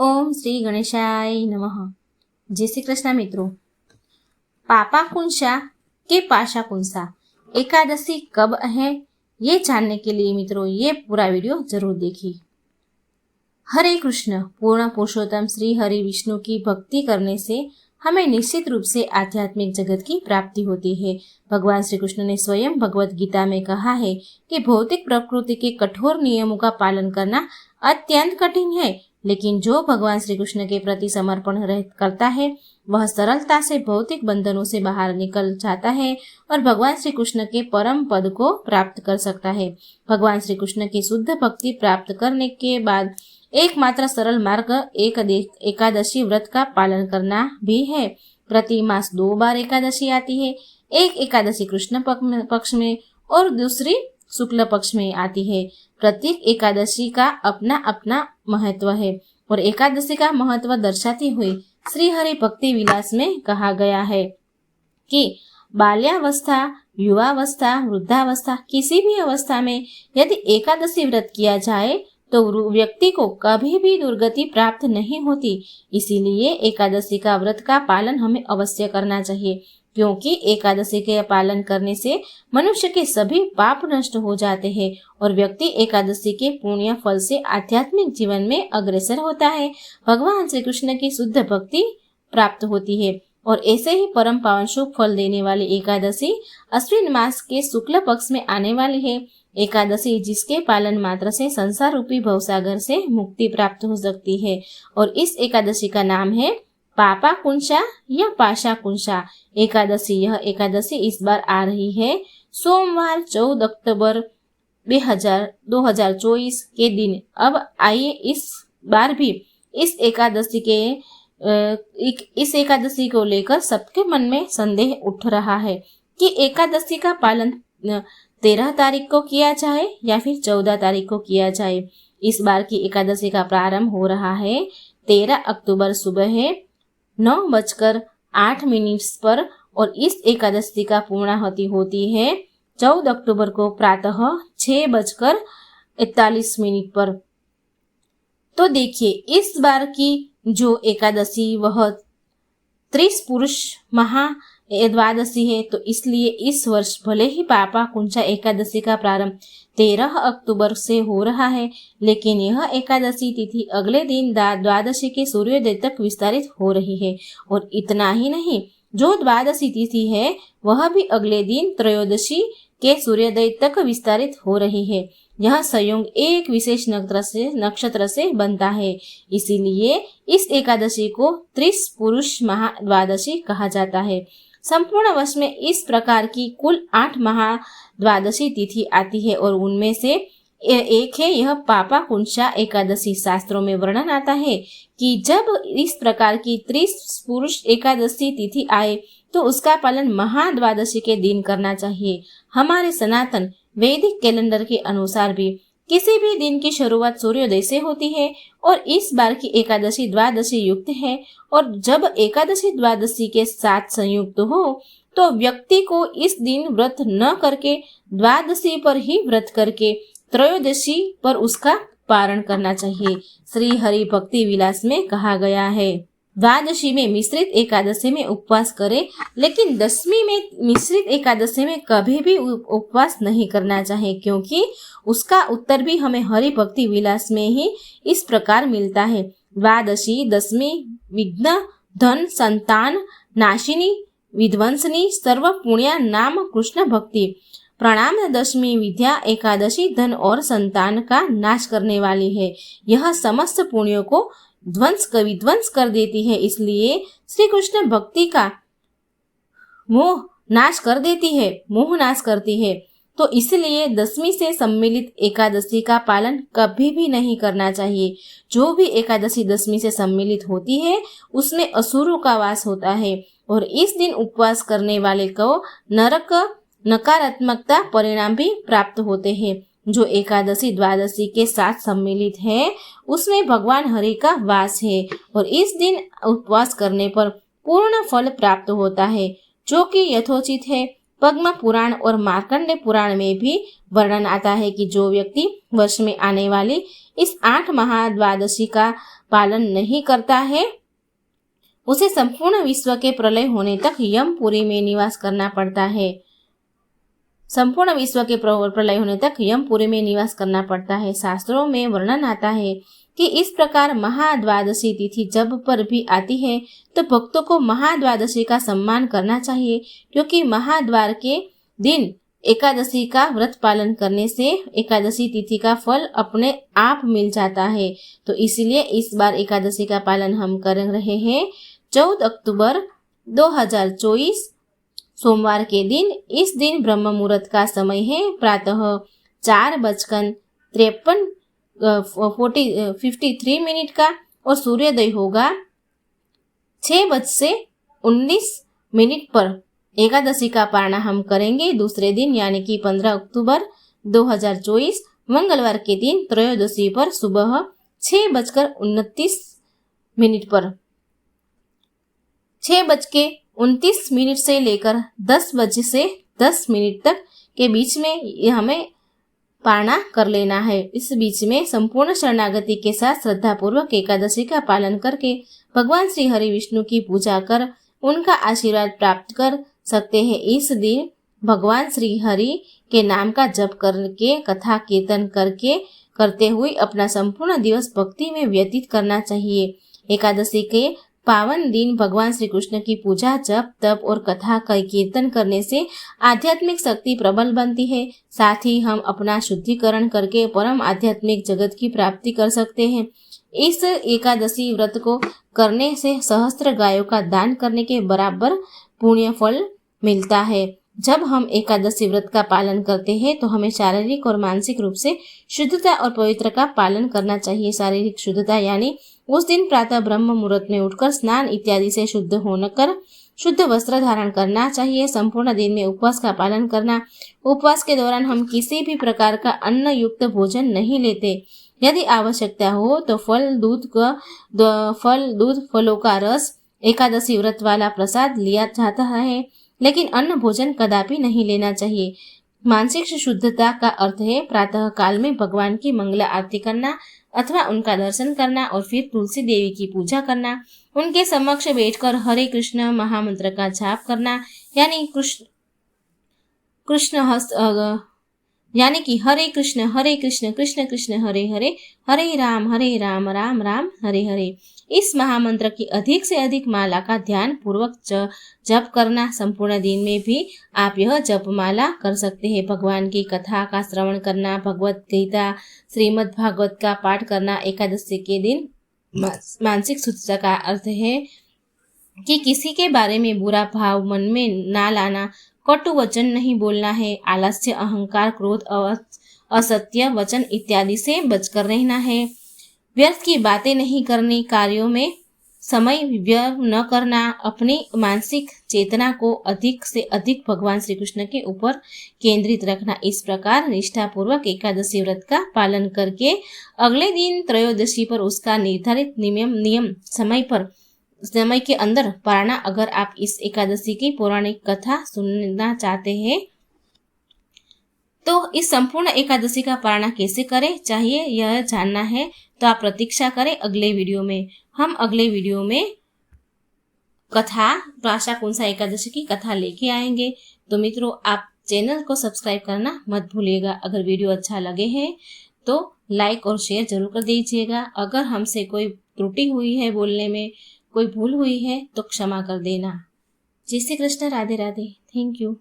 ओम श्री गणेशाय नमः। जय श्री कृष्ण मित्रों। पापा कुंसा के पाशा कुंसा एकादशी कब है ये जानने के लिए मित्रों ये पूरा वीडियो जरूर देखिए। हरे कृष्ण। पूर्ण पुरुषोत्तम श्री हरि विष्णु की भक्ति करने से हमें निश्चित रूप से आध्यात्मिक जगत की प्राप्ति होती है। भगवान श्री कृष्ण ने स्वयं भगवत गीता में कहा है कि भौतिक प्रकृति के कठोर नियमों का पालन करना अत्यंत कठिन है, लेकिन जो भगवान श्री कृष्ण के प्रति समर्पण करता है वह सरलता से भौतिक बंधनों से बाहर निकल जाता है और भगवान श्री कृष्ण के परम पद को प्राप्त कर सकता है। भगवान श्री कृष्ण की शुद्ध भक्ति प्राप्त करने के बाद एकमात्र सरल मार्ग एकादशी व्रत का पालन करना भी है। प्रति मास 2 बार एकादशी आती है। एक एकादशी कृष्ण पक्ष में और दूसरी शुक्ल पक्ष में आती है। प्रत्येक एकादशी का अपना अपना महत्व है और एकादशी का महत्व दर्शाते हुए श्री हरि भक्ति विलास में कहा गया है कि बाल्यावस्था, युवावस्था, वृद्धावस्था किसी भी अवस्था में यदि एकादशी व्रत किया जाए तो व्यक्ति को कभी भी दुर्गति प्राप्त नहीं होती। इसीलिए एकादशी का व्रत का पालन हमें अवश्य करना चाहिए, क्योंकि एकादशी के पालन करने से मनुष्य के सभी पाप नष्ट हो जाते हैं और व्यक्ति एकादशी के पुण्य फल से आध्यात्मिक जीवन में अग्रसर होता है। भगवान श्री कृष्ण की शुद्ध भक्ति प्राप्त होती है और ऐसे ही परम पावन शुभ फल देने वाली एकादशी अश्विन मास के शुक्ल पक्ष में आने वाली है। एकादशी जिसके पालन मात्र से संसार रूपी भवसागर से मुक्ति प्राप्त हो सकती है और इस एकादशी का नाम है पापा कुंसा या पाशा कुंसा एकादशी। यह एकादशी इस बार आ रही है सोमवार 14 अक्टूबर 2024 के दिन। अब आइए इस बार भी इस एकादशी को लेकर सबके मन में संदेह उठ रहा है कि एकादशी का पालन 13 तारीख को किया जाए या फिर 14 तारीख को किया जाए। इस बार की एकादशी का प्रारंभ हो रहा है 13 अक्टूबर सुबह 9:08 पर और इस एकादशी का पूर्णाहुति होती है 14 अक्टूबर को प्रातः 6:41 पर। तो देखिए इस बार की जो एकादशी वह 30 पुरुष महा द्वादशी है, तो इसलिए इस वर्ष भले ही पापा कुंसा एकादशी का प्रारंभ 13 अक्टूबर से हो रहा है, लेकिन यह एकादशी तिथि अगले दिन द्वादशी के सूर्योदय तक विस्तारित हो रही है। और इतना ही नहीं, जो द्वादशी तिथि है वह भी अगले दिन त्रयोदशी के सूर्योदय तक विस्तारित हो रही है। यह संयोग एक विशेष नक्षत्र से बनता है, इसीलिए इस एकादशी को 30 पुरुष महाद्वादशी कहा जाता है। संपूर्ण वर्ष में इस प्रकार की कुल 8 महाद्वादशी तिथि आती है और उनमें से एक है यह पापा कुंसा एकादशी। शास्त्रों में वर्णन आता है कि जब इस प्रकार की 30 पुरुष एकादशी तिथि आए तो उसका पालन महाद्वादशी के दिन करना चाहिए। हमारे सनातन वैदिक कैलेंडर के अनुसार भी किसी भी दिन की शुरुआत सूर्योदय से होती है और इस बार की एकादशी द्वादशी युक्त है और जब एकादशी द्वादशी के साथ संयुक्त हो तो व्यक्ति को इस दिन व्रत न करके द्वादशी पर ही व्रत करके त्रयोदशी पर उसका पारण करना चाहिए। श्री हरि भक्ति विलास में कहा गया है द्वादशी में मिश्रित एकादशी में उपवास करें, लेकिन दशमी में मिश्रित एकादशी में कभी भी उपवास नहीं करना चाहिए, क्योंकि उसका उत्तर भी हमें हरि भक्ति विलास में ही इस प्रकार मिलता है। द्वादशी दशमी विघ्न धन संतान नाशिनी विध्वंसनी सर्व पुण्या नाम कृष्ण भक्ति। प्रणाम दशमी विद्या एकादशी धन और संतान का नाश करने वाली है। यह समस्त पुण्यों को विध्वंस कर देती है, इसलिए श्री कृष्ण भक्ति का मोह नाश करती है। तो इसलिए दशमी से सम्मिलित एकादशी का पालन कभी भी नहीं करना चाहिए। जो भी एकादशी दशमी से सम्मिलित होती है उसमें असुरों का वास होता है और इस दिन उपवास करने वाले को नकारात्मकता परिणाम भी प्राप्त होते हैं। जो एकादशी द्वादशी के साथ सम्मिलित है उसमें भगवान हरि का वास है और इस दिन उपवास करने पर पूर्ण फल प्राप्त होता है, जो कि यथोचित है। पद्म पुराण और मार्कंडे पुराण में भी वर्णन आता है कि जो व्यक्ति वर्ष में आने वाली इस 8 महाद्वादशी का पालन नहीं करता है उसे संपूर्ण विश्व के प्रलय होने तक यमपुरी में निवास करना पड़ता है। संपूर्ण विश्व के प्रलय होने तक यमपुरी में निवास करना पड़ता है। शास्त्रों में वर्णन आता है कि इस प्रकार महाद्वादशी तिथि जब पर भी आती है तो भक्तों को महाद्वादशी का सम्मान करना चाहिए, क्योंकि महाद्वार के दिन एकादशी का व्रत पालन करने से एकादशी तिथि का फल अपने आप मिल जाता है। तो इसलिए इस बार एकादशी का पालन हम कर रहे हैं। 14 अक्टूबर 2024 सोमवार के दिन। इस दिन ब्रह्म मुहूर्त का समय है प्रातः 4:53 मिनट का और सूर्योदय होगा 6:19 पर। एकादशी का पारणा हम करेंगे दूसरे दिन यानी कि 15 अक्टूबर 2024 मंगलवार के दिन त्रयोदशी पर सुबह 6:29 पर। 6:29 से लेकर 10 तक के बीच में हमें पारणा कर लेना है। इस बीच में संपूर्ण शरणागति के साथ श्रद्धापूर्वक एकादशी का पालन करके भगवान श्री हरि विष्णु की पूजा कर उनका आशीर्वाद प्राप्त कर सकते हैं। इस दिन भगवान श्री हरि के नाम का जप करके कथा कीर्तन करते हुए अपना संपूर्ण दिवस भक्ति में व्यतीत करना चाहिए। एकादशी के पावन दिन भगवान श्री कृष्ण की पूजा, जप, तप और कथा का कीर्तन करने से आध्यात्मिक शक्ति प्रबल बनती है। साथ ही हम अपना शुद्धिकरण करके परम आध्यात्मिक जगत की प्राप्ति कर सकते हैं। इस एकादशी व्रत को करने से सहस्त्र गायों का दान करने के बराबर पुण्य फल मिलता है। जब हम एकादशी व्रत का पालन करते हैं तो हमें शारीरिक और मानसिक रूप से शुद्धता और पवित्र का पालन करना चाहिए। शारीरिक शुद्धता यानी उस दिन प्रातः ब्रह्म मुहूर्त में उठकर स्नान इत्यादि से शुद्ध होकर शुद्ध वस्त्र धारण करना चाहिए। संपूर्ण दिन में उपवास का पालन करना। उपवास के दौरान हम किसी भी प्रकार का अन्न युक्त भोजन नहीं लेते। यदि आवश्यकता हो तो फलों का रस, एकादशी व्रत वाला प्रसाद लिया जाता है, लेकिन अन्न भोजन कदापि नहीं लेना चाहिए। मानसिक शुद्धता का अर्थ है प्रातः काल में भगवान की मंगला आरती करना अथवा उनका दर्शन करना और फिर तुलसी देवी की पूजा करना, उनके समक्ष बैठकर हरे कृष्ण महामंत्र का जाप करना, यानी कि हरे कृष्ण कृष्ण कृष्ण हरे हरे, हरे राम राम राम हरे हरे। इस महामंत्र की अधिक से अधिक माला का ध्यान पूर्वक जप करना। संपूर्ण दिन में भी आप यह जप माला कर सकते हैं। भगवान की कथा का श्रवण करना, भगवत गीता, श्रीमद् भागवत का पाठ करना। एकादशी के दिन मानसिक शुद्धता का अर्थ है कि किसी के बारे में बुरा भाव मन में ना लाना, कटु वचन नहीं बोलना है, आलस्य, अहंकार, क्रोध, असत्य वचन इत्यादि से बचकर रहना है, व्यर्थ की बातें नहीं करनी, कार्यों में समय व्यय न करना, अपनी मानसिक चेतना को अधिक से अधिक भगवान श्री कृष्ण के ऊपर केंद्रित रखना। इस प्रकार निष्ठापूर्वक एकादशी व्रत का पालन करके अगले दिन त्रयोदशी पर उसका निर्धारित नियम समय के अंदर पारणा। अगर आप इस एकादशी की पौराणिक कथा सुनना चाहते हैं तो इस संपूर्ण एकादशी का पारणा कैसे करें चाहिए यह जानना है तो आप प्रतीक्षा करें अगले वीडियो में। हम अगले वीडियो में कथा आशा कुंसा एकादशी की कथा लेके आएंगे। तो मित्रों, आप चैनल को सब्सक्राइब करना मत भूलिएगा। अगर वीडियो अच्छा लगे है तो लाइक और शेयर जरूर कर दीजिएगा। अगर हमसे कोई त्रुटि हुई है, बोलने में कोई भूल हुई है तो क्षमा कर देना। जय श्री कृष्ण, राधे राधे, थैंक यू।